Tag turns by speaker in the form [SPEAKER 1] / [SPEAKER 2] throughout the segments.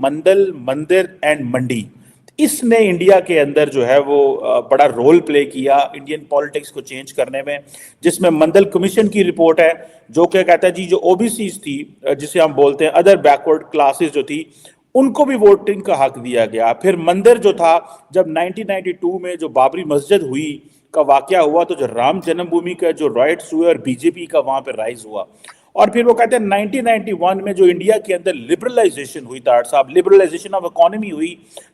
[SPEAKER 1] मंडल, मंदिर एंड मंडी, इसने इंडिया के अंदर जो है वो बड़ा रोल प्ले किया इंडियन पॉलिटिक्स को चेंज करने में। जिसमें मंडल कमीशन की रिपोर्ट है जो क्या कहता है जी, जो ओबीसीज थी, जिसे हम बोलते हैं अदर बैकवर्ड क्लासेस जो थी, उनको भी वोटिंग का हक दिया गया। फिर मंदिर जो था, जब 1992 में जो बाबरी मस्जिद हुई का वाकया हुआ, तो जो राम जन्मभूमि का जो राइट्स हुए और बीजेपी का वहां पर राइज हुआ। और फिर वो कहते हैं 1991 में जो इंडिया के अंदर लिबरलाइजेशन हुई, तार साहब, लिबरलाइजेशन ऑफ इकोनॉमी हुई,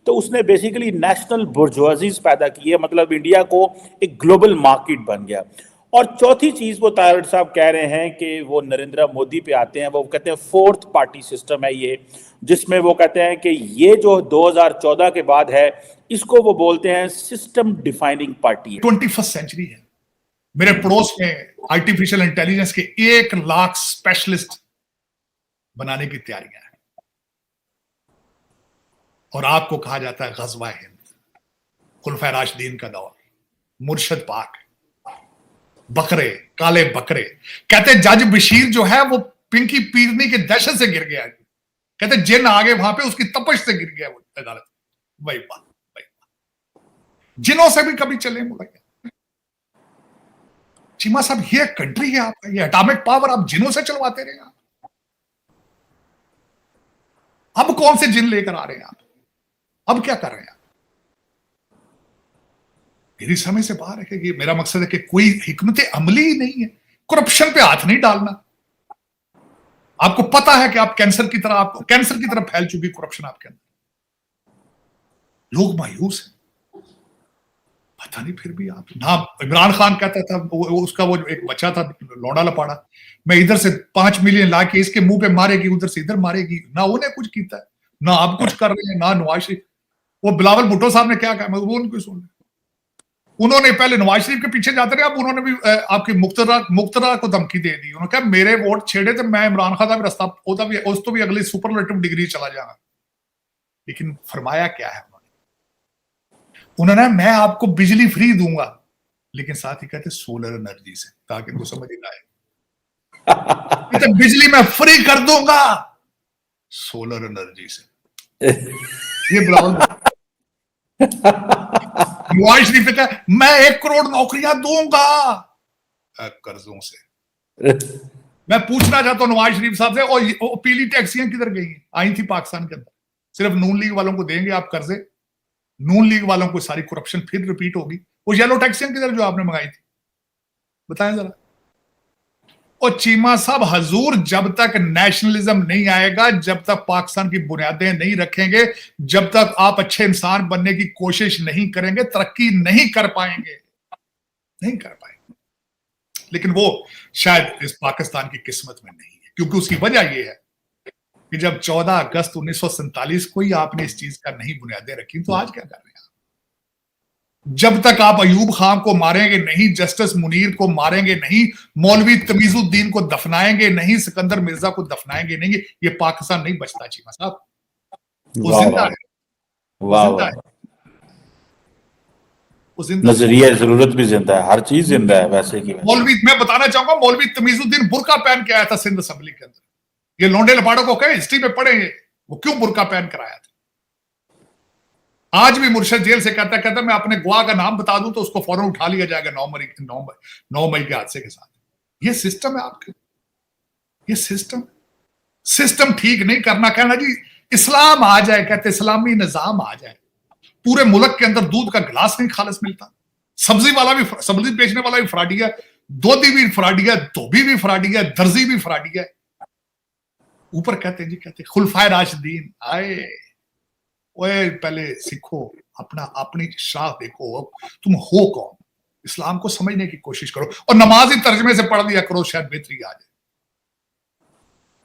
[SPEAKER 1] तो उसने बेसिकली नेशनल बुर्जुआजीज पैदा की है, मतलब इंडिया को एक ग्लोबल मार्केट बन गया। और चौथी चीज वो तारड़ साहब कह रहे हैं कि वो नरेंद्र मोदी पे आते हैं, वो कहते हैं फोर्थ पार्टी सिस्टम है ये, जिसमें वो कहते हैं कि ये जो 2014 के बाद है, इसको वो बोलते हैं सिस्टम डिफाइनिंग पार्टी है।
[SPEAKER 2] 21st सेंचुरी है। मेरे पड़ोस में आर्टिफिशियल इंटेलिजेंस के 1 लाख स्पेशलिस्ट बनाने की तैयारियां हैं, और आपको कहा जाता है गज़वा हिंद, खुलफाए राशिदीन का दौर, मुर्शद पाक, बकरे, काले बकरे। कहते जज बशीर जो है वो पिंकी पीरनी के दहशत से गिर गया, कहते जिन आगे वहां पे उसकी तपश से गिर गया वो अदालत। वही बात, जिनों से भी कभी चले मुड़े। चीमा साहब, ये कंट्री है आपका, ये एटॉमिक पावर आप जिनों से चलवाते रहे आप। अब कौन से जिन लेकर आ रहे हैं आप? अब क्या कर रहे हैं आप? मेरी समझ से बाहर है कि ये मेरा मकसद है कि कोई हिकमत अमली ही नहीं है। करप्शन पे हाथ नहीं डालना। आपको पता है कि आप कैंसर की तरह फैल चुकी करप्शन आपके अंदर। लोग मायूस हैं, पता नहीं, फिर भी आप ना। इमरान खान कहता था, उसका वो एक बच्चा था लौंडा लपाड़ा, मैं इधर से 5 मिलियन ला के इसके मुंह पे मारेगी, उधर से इधर मारेगी। ना उन्हें कुछ किया है, ना आप कुछ कर रहे हैं, ना नवाज शरीफ। वो बिलावल भुट्टो साहब ने क्या कहा, वो उनको सुन, उन्होंने पहले नवाज शरीफ के पीछे जाते रहे, अब उन्होंने भी आपकी मुख्तरा को धमकी दे दी। उन्होंने कहा मेरे वोट छेड़े तो मैं इमरान खान का भी रास्ता होता भी, उस तो भी अगली सुपरलेटिव डिग्री चला जाएगा। लेकिन फरमाया क्या है उन्होंने, मैं आपको बिजली फ्री दूंगा, लेकिन साथ ही कहते सोलर एनर्जी से, ताकि इनको समझ नहीं आए। तो बिजली मैं फ्री कर दूंगा सोलर एनर्जी से। ये बिलावल नवाज शरीफ ने कहा मैं 1 करोड़ नौकरियां दूंगा कर्जों से। मैं पूछना चाहता हूं नवाज शरीफ साहब से, और पीली टैक्सियां किधर गई? आई थी पाकिस्तान के अंदर, सिर्फ नून लीग वालों को देंगे आप कर्जे, नून लीग वालों को सारी करप्शन फिर रिपीट होगी। वो येलो टैक्सियां किधर जो आपने मंगाई थी, बताएं जरा। और चीमा साहब, हजूर, जब तक नेशनलिज्म नहीं आएगा, जब तक पाकिस्तान की बुनियादें नहीं रखेंगे, जब तक आप अच्छे इंसान बनने की कोशिश नहीं करेंगे, तरक्की नहीं कर पाएंगे, नहीं कर पाएंगे। लेकिन वो शायद इस पाकिस्तान की किस्मत में नहीं है, क्योंकि उसकी वजह यह है कि जब 14 अगस्त 1947 को ही आपने इस चीज का नहीं बुनियादें रखी, तो आज क्या कर रहे हैं? जब तक आप अयूब खान को मारेंगे नहीं, जस्टिस मुनीर को मारेंगे नहीं, मौलवी तमीजुद्दीन को दफनाएंगे नहीं, सिकंदर मिर्जा को दफनाएंगे नहीं, ये पाकिस्तान नहीं बचता चीमा साहब। वो जिंदा है, वो जिंदा,
[SPEAKER 1] नजरिया जरूरत भी जिंदा है, हर चीज जिंदा है वैसे की।
[SPEAKER 2] मौलवी, मैं बताना चाहूंगा, मौलवी तमीजुद्दीन बुर्का पहन के आया था सिंध असेंबली के अंदर। ये लौंडे लपाड़ों को कहे, हिस्ट्री में पढ़ेंगे वो क्यों बुर्का पहन कर आया था। आज भी मुर्शद जेल से कहता मैं अपने गवाह का नाम बता दूं तो उसको फौरन उठा लिया जाएगा 9 मई के हादसे के साथ। ये सिस्टम है आपके, ये सिस्टम ठीक नहीं करना। कहना जी इस्लाम आ जाए, कहते इस्लामी निजाम आ जाए, पूरे मुल्क के अंदर दूध का गिलास नहीं खालिस मिलता, सब्जी बेचने वाला भी फ्रॉडी है, दोधी भी फ्रॉडी है, धोबी भी फ्रॉडी है, दर्जी भी फ्रॉडी है। ऊपर कहते हैं जी, कहते खुलफाए राशिदीन आए। ओए पहले सीखो, अपनी शाह देखो, तुम हो कौन, इस्लाम को समझने की कोशिश करो, और नमाजी तर्जमे से पढ़ लिया करो, शायद बेहतरी आ जाए।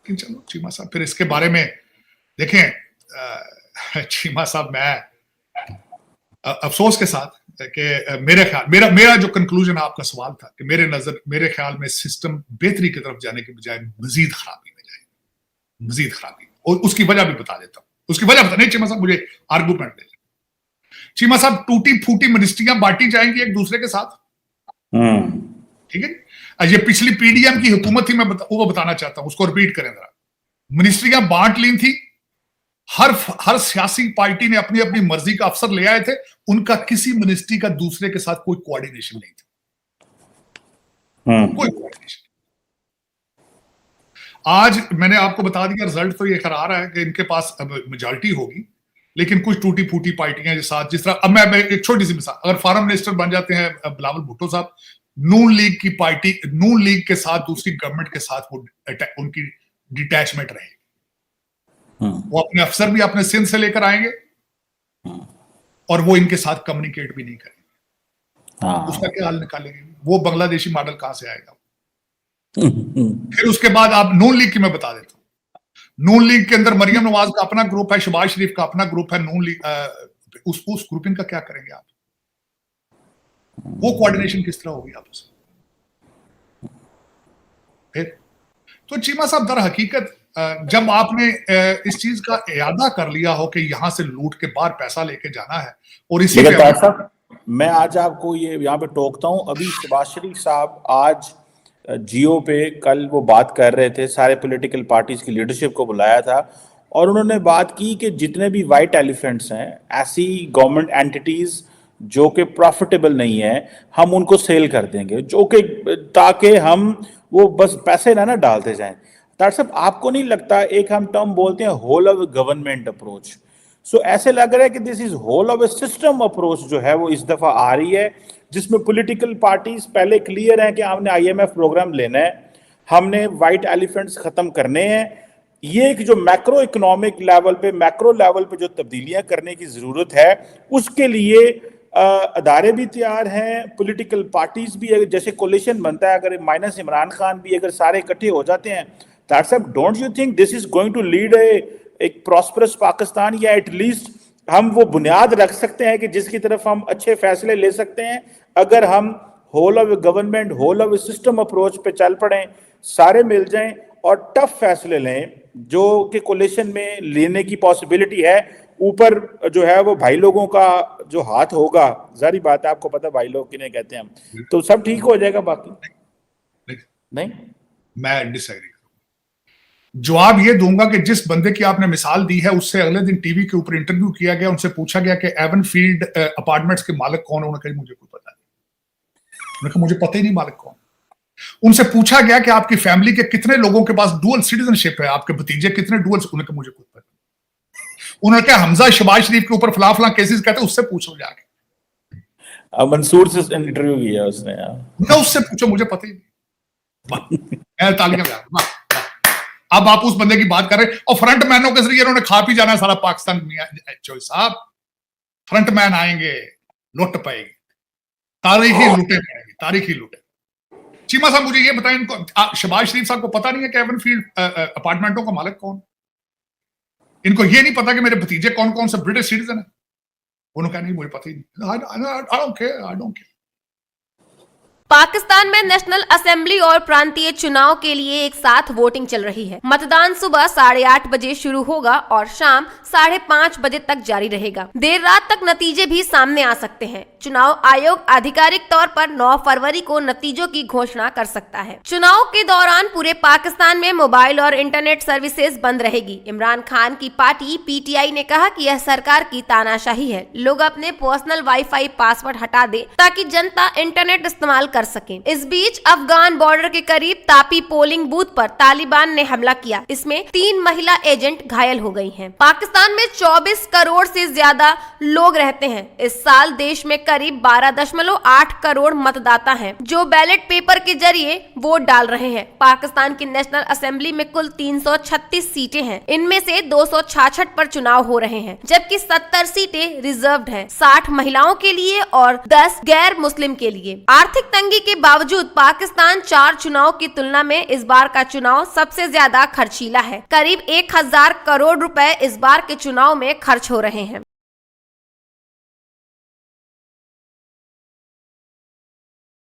[SPEAKER 2] लेकिन चलो चीमा साहब, फिर इसके बारे में देखें चीमा साहब, मैं अफसोस के साथ कि मेरा जो कंक्लूजन आपका सवाल था कि मेरे ख्याल में सिस्टम बेहतरी की तरफ जाने के बजाय मजीद खराबी में जाएगी, मजीद खराबी। और उसकी वजह भी बता देता हूं, उसकी वजह बता नहीं चीमा साहब, मुझे आर्गूमेंट दे। चीमा साहब, टूटी फूटी मिनिस्ट्रियां बांटी जाएंगी एक दूसरे के साथ, ठीक है। ये पिछली पीडीएम की हुकूमत थी, मैं वो बताना चाहता हूं, उसको रिपीट करें जरा। मिनिस्ट्रियां बांट ली थी, हर सियासी पार्टी ने अपनी अपनी मर्जी का अफसर ले आए थे, उनका किसी मिनिस्ट्री का दूसरे के साथ कोई कोऑर्डिनेशन नहीं था, कोई कोऑर्डिनेशन। आज मैंने आपको बता दिया, रिजल्ट तो ये आ रहा है कि इनके पास अब मेजॉरिटी होगी, लेकिन कुछ टूटी फूटी पार्टियां के साथ, जिस तरह अब मैं एक छोटी सी मिसाल, अगर फॉरेन मिनिस्टर बन जाते हैं बिलावल भुट्टो साहब, नून लीग की पार्टी, नून लीग के साथ दूसरी गवर्नमेंट के साथ वो उनकी डिटैचमेंट रहेगी। वो अपने अफसर भी अपने सिंध से लेकर आएंगे और वो इनके साथ कम्युनिकेट भी नहीं करेंगे। उसका क्या हल निकालेंगे? वो बांग्लादेशी मॉडल कहां से आएगा? फिर उसके बाद आप नून लीग की मैं बता देता हूं, नून लीग के अंदर मरियम नवाज का अपना ग्रुप है, शहबाज शरीफ का अपना ग्रुप है, नून लीग उस ग्रुपिंग का क्या करेंगे आप? वो कोऑर्डिनेशन किस तरह होगी आपस में? फिर तो चीमा साहब, दर हकीकत जब आपने इस चीज का इरादा कर लिया हो कि यहां से लूट के बाहर पैसा लेके जाना है, और इसी
[SPEAKER 1] पे मैं आज आपको ये यहाँ पे टोकता हूं, अभी शहबाज शरीफ साहब आज जियो पे कल वो बात कर रहे थे, सारे पॉलिटिकल पार्टीज की लीडरशिप को बुलाया था और उन्होंने बात की कि जितने भी वाइट एलिफेंट्स हैं, ऐसी गवर्नमेंट एंटिटीज जो कि प्रॉफिटेबल नहीं है, हम उनको सेल कर देंगे, जो कि ताकि हम वो बस पैसे ना डालते जाएं। डॉक्टर साहब, आपको नहीं लगता एक हम टर्म बोलते हैं whole of government approach, so ऐसे लग रहा है कि this is whole of system approach जो है वो इस दफा आ रही है, जिसमें पॉलिटिकल पार्टीज पहले क्लियर है कि हमने आईएमएफ प्रोग्राम लेना है, हमने वाइट एलिफेंट्स खत्म करने हैं। ये एक जो मैक्रो इकोनॉमिक लेवल पे, मैक्रो लेवल पे जो तब्दीलियां करने की जरूरत है, उसके लिए अदारे भी तैयार हैं, पॉलिटिकल पार्टीज भी, जैसे कोलिशन बनता है, अगर माइनस इमरान खान भी अगर सारे इकट्ठे हो जाते हैं, डॉक्टर साहब, don't you think this is going to lead एक प्रॉस्परस पाकिस्तान, या एटलीस्ट हम वो बुनियाद रख सकते हैं कि जिसकी तरफ हम अच्छे फैसले ले सकते हैं अगर हम whole of government, whole of system approach पे चल पड़े, सारे मिल जाएं और टफ फैसले लें जो कि कोलिशन में लेने की पॉसिबिलिटी है। ऊपर जो है वो भाई लोगों का जो हाथ होगा, जारी बात है, आपको पता भाई लोग किन्हें कहते हैं हम, तो सब ठीक हो जाएगा। बाकी नहीं,
[SPEAKER 2] मैं डिसएग्री। जवाब ये दूंगा कि जिस बंदे की आपने मिसाल दी है, उससे अगले दिन टीवी के ऊपर इंटरव्यू किया गया, उनसे पूछा गया कि एवन फील्ड अपार्टमेंट्स के मालिक कौन है? उन्होंने कहा मुझे कोई पता नहीं। उन्होंने कहा मुझे पता ही नहीं मालिक कौन। उनसे पूछा गया कि आपकी फैमिली के कितने लोगों के पास डुअल सिटीजनशिप है, आपके भतीजे कितने डुअल? उन्होंने कहा मुझे कोई पता नहीं। उन्होंने कहा हमजा शहबाज शरीफ के ऊपर फला फला केसेस कहते, उससे पूछो जाके।
[SPEAKER 1] मंसूर से इंटरव्यू किया उसने,
[SPEAKER 2] उससे पूछो, मुझे पता ही नहीं। तालियां। अब आप उस बंदे की बात कर रहे हैं, और फ्रंट मैनों के जरिए उन्होंने खा पी जाना सारा पाकिस्तान। चौधरी साहब, फ्रंट मैन आएंगे, लुट पाएगी, तारीखी लुटे पाएगी, तारीखी लुटे। चीमा साहब, मुझे ये बताएं, इनको शहबाज शरीफ साहब को पता नहीं है कि एवन फील्ड अपार्टमेंटों का मालिक कौन? इनको ये नहीं पता कि मेरे भतीजे कौन कौन से ब्रिटिश सिटीजन है? उन्होंने कहा नहीं, मुझे पता ही नहीं। I don't care.
[SPEAKER 3] पाकिस्तान में नेशनल असेंबली और प्रांतीय चुनाव के लिए एक साथ वोटिंग चल रही है। मतदान सुबह 8:30 बजे शुरू होगा और शाम 5:30 बजे तक जारी रहेगा। देर रात तक नतीजे भी सामने आ सकते हैं। चुनाव आयोग आधिकारिक तौर पर 9 फरवरी को नतीजों की घोषणा कर सकता है। चुनाव के दौरान पूरे पाकिस्तान में मोबाइल और इंटरनेट सर्विसेज बंद रहेगी। इमरान खान की पार्टी पीटीआई ने कहा कि यह सरकार की तानाशाही है, लोग अपने पर्सनल वाईफाई पासवर्ड हटा दे ताकि जनता इंटरनेट इस्तेमाल कर सके। इस बीच अफगान बॉर्डर के करीब तापी पोलिंग बूथ पर तालिबान ने हमला किया। इसमें 3 महिला एजेंट घायल हो गई हैं। पाकिस्तान में 24 करोड़ से ज्यादा लोग रहते हैं। इस साल देश में करीब 12.8 करोड़ मतदाता हैं, जो बैलेट पेपर के जरिए वोट डाल रहे हैं। पाकिस्तान की नेशनल असेंबली में कुल 336 सीटें हैं। इनमें से 266 पर चुनाव हो रहे हैं, जबकि 70 सीटें रिजर्व्ड हैं, 60 महिलाओं के लिए और 10 गैर मुस्लिम के लिए। आर्थिक तंगी के बावजूद पाकिस्तान 4 चुनाव की तुलना में इस बार का चुनाव सबसे ज्यादा खर्चीला है। करीब 1000 करोड़ रुपए इस बार के चुनाव में खर्च हो रहे हैं।